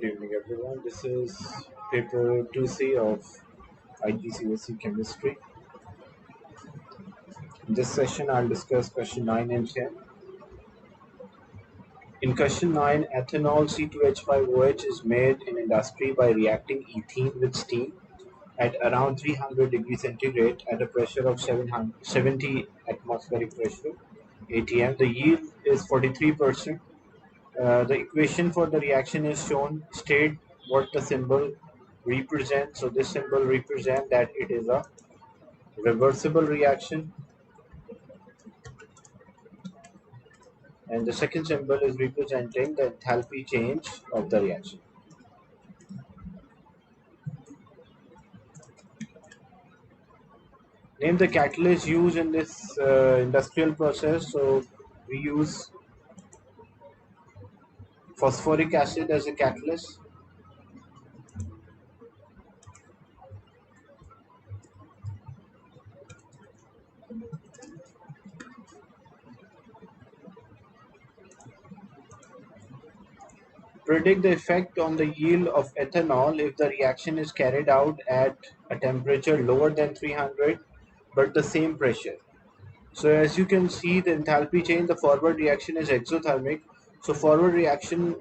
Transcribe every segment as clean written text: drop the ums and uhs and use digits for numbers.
Good evening, everyone. This is paper 2C of IGCSE Chemistry. In this session, I'll discuss question 9 and 10. In question 9, ethanol C2H5OH is made in industry by reacting ethene with steam at around 300 degrees centigrade at a pressure of 70 atmospheric pressure, ATM. The yield is 43%. The equation for the reaction is shown. State what the symbol represents. So this symbol represents that it is a reversible reaction, and the second symbol is representing the enthalpy change of the reaction. Name the catalyst used in this industrial process. So we use phosphoric acid as a catalyst. Predict the effect on the yield of ethanol if the reaction is carried out at a temperature lower than 300 but the same pressure. So as you can see, the enthalpy change, the forward reaction is exothermic. So forward reaction,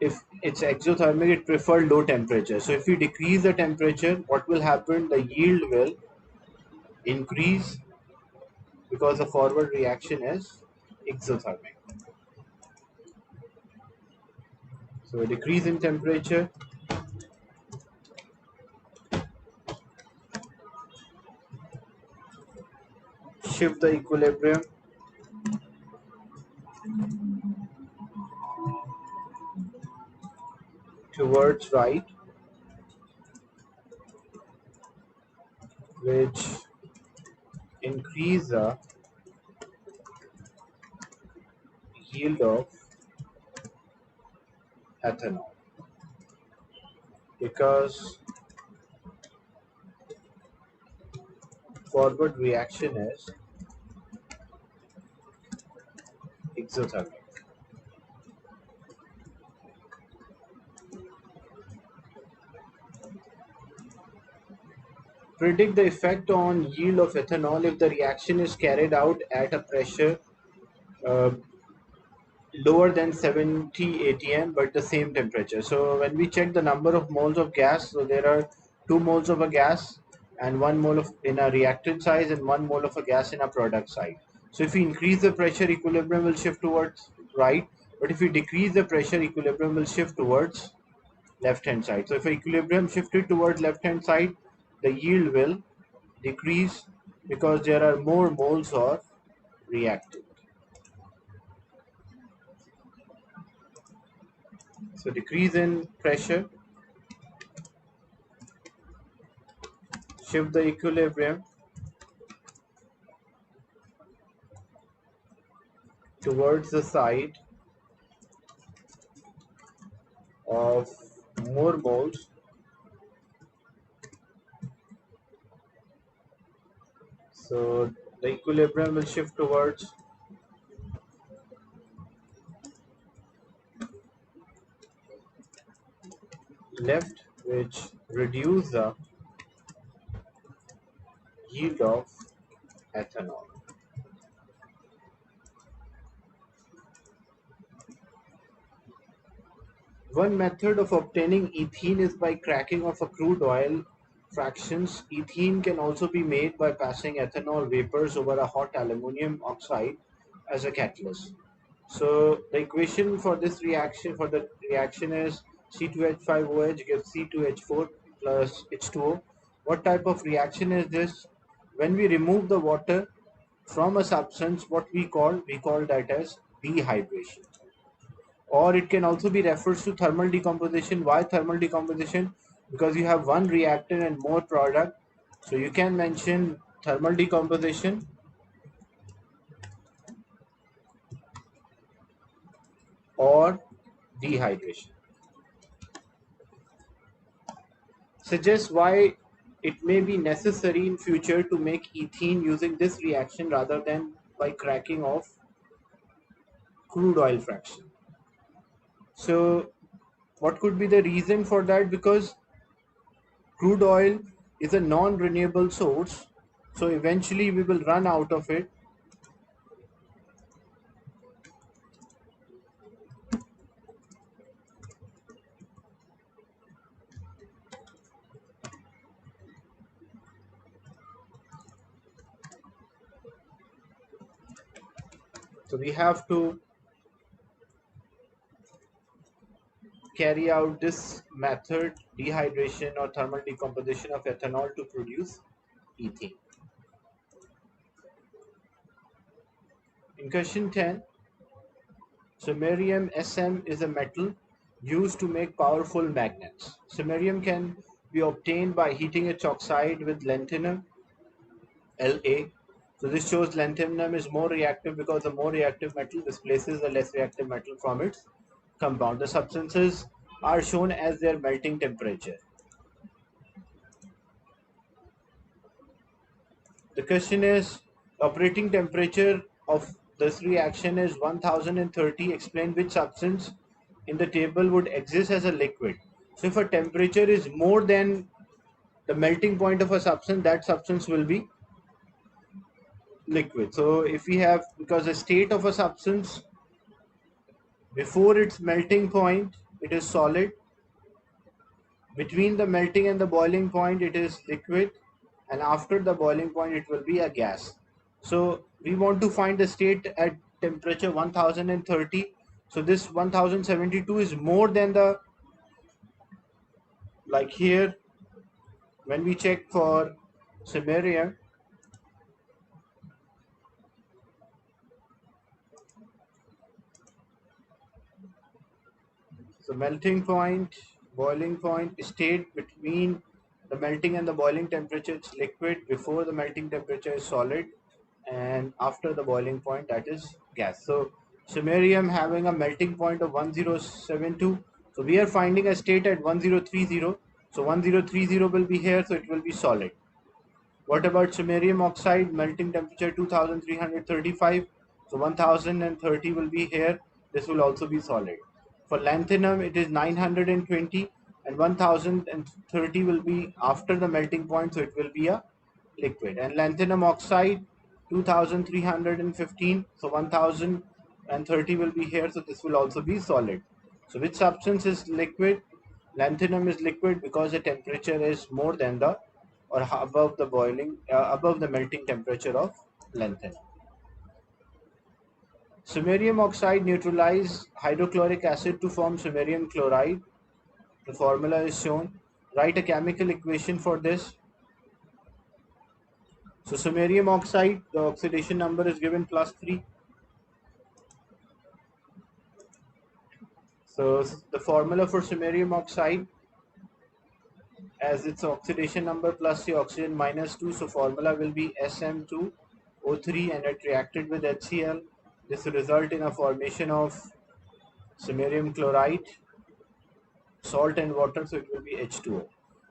if it's exothermic, it prefers low temperature. So if we decrease the temperature, what will happen? The yield will increase because the forward reaction is exothermic. So a decrease in temperature, shift the equilibrium towards right, which increase the yield of ethanol, because forward reaction is exothermic. Predict the effect on yield of ethanol if the reaction is carried out at a pressure uh, lower than 70 atm but the same temperature. So when we check the number of moles of gas, so there are 2 moles of a gas and 1 mole of in a reactant side and 1 mole of a gas in a product side. So if we increase the pressure, equilibrium will shift towards right, but if we decrease the pressure, equilibrium will shift towards left hand side. So if equilibrium shifted towards left hand side, the yield will decrease because there are more moles of reactant. So decrease in pressure, shift the equilibrium towards the side of more moles. So the equilibrium will shift towards left, which reduce the yield of ethanol. One method of obtaining ethene is by cracking of a crude oil fractions. Ethene can also be made by passing ethanol vapors over a hot aluminum oxide as a catalyst. So the equation for this reaction, for the reaction, is C2H5OH gives C2H4 plus H2O. What type of reaction is this? When we remove the water from a substance, what we call that as dehydration. Or it can also be refers to thermal decomposition. Why thermal decomposition? Because you have one reactant and more product. So you can mention thermal decomposition or dehydration. Suggests why it may be necessary in future to make ethene using this reaction rather than by cracking of crude oil fraction. So What could be the reason for that? Because crude oil is a non-renewable source, so eventually we will run out of it. So we have to carry out this method, dehydration or thermal decomposition of ethanol, to produce ethane. In question 10, samarium Sm is a metal used to make powerful magnets. Samarium can be obtained by heating its oxide with lanthanum, La. So this shows lanthanum is more reactive because the more reactive metal displaces the less reactive metal from its compound. The substances are shown as their melting temperature. The question is, operating temperature of this reaction is 1030. Explain which substance in the table would exist as a liquid. So if a temperature is more than the melting point of a substance, that substance will be liquid. So if we have, because the state of a substance before its melting point, it is solid. Between the melting and the boiling point, it is liquid, and after the boiling point, it will be a gas. So we want to find the state at temperature 1030. So this 1072 is more than the, like here, when we check for samarium, so melting point, boiling point, state between the melting and the boiling temperature, it's liquid. Before the melting temperature is solid, and after the boiling point, that is gas. So samarium having a melting point of 1072. So we are finding a state at 1030. So 1030 will be here, so it will be solid. What about samarium oxide? Melting temperature 2335. So 1030 will be here. This will also be solid. For lanthanum, it is 920, and 1030 will be after the melting point, so it will be a liquid. And lanthanum oxide 2315. So 1030 will be here, so this will also be solid. So which substance is liquid? Lanthanum is liquid because the temperature is more than the, or above the boiling, above the melting temperature of lanthanum. Samarium oxide neutralize hydrochloric acid to form samarium chloride. The formula is shown. Write a chemical equation for this. So samarium oxide, the oxidation number is given +3. So the formula for samarium oxide, as its oxidation number plus the oxygen -2, so formula will be Sm2O3, and it reacted with HCl. This will result in a formation of samarium chloride, salt and water, so it will be H2O.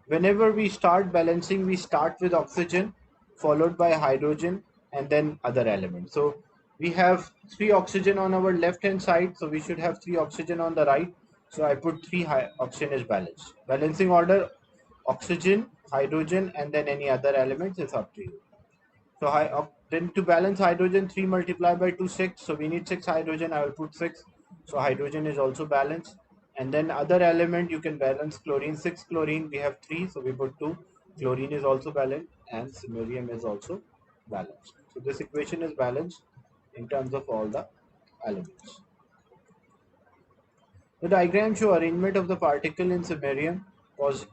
Whenever we start balancing, we start with oxygen, followed by hydrogen, and then other elements. So we have 3 oxygen on our left hand side, so we should have 3 oxygen on the right. So I put 3 oxygen is balanced. Balancing order: oxygen, hydrogen, and then any other elements is up to you. So then to balance hydrogen, 3 multiplied by 2, 6. So we need 6 hydrogen. I will put 6. So hydrogen is also balanced. And then other element, you can balance chlorine. 6 chlorine, we have 3. So we put 2. Chlorine is also balanced, and samarium is also balanced. So this equation is balanced in terms of all the elements. The diagram show arrangement of the particle in samarium was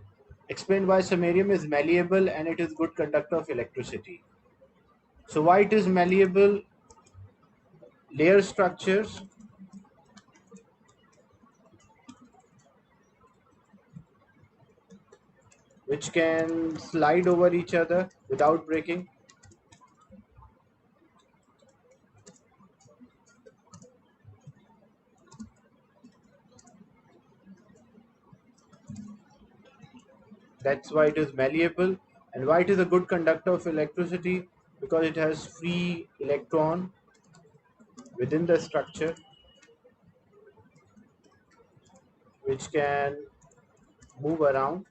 explained why samarium is malleable and it is good conductor of electricity. So why it is malleable? Layer structures, which can slide over each other without breaking. That's why it is malleable. And why it is a good conductor of electricity? Because it has free electron within the structure. which can move around,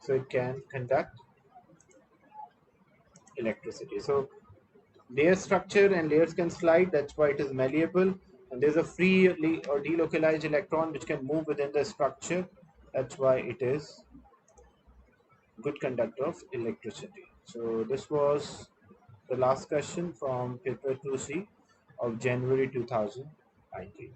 so it can conduct electricity. So layer structure and layers can slide, that's why it is malleable. And there's a free or delocalized electron which can move within the structure, that's why it is good conductor of electricity. So this was the last question from paper 2C of January 2019.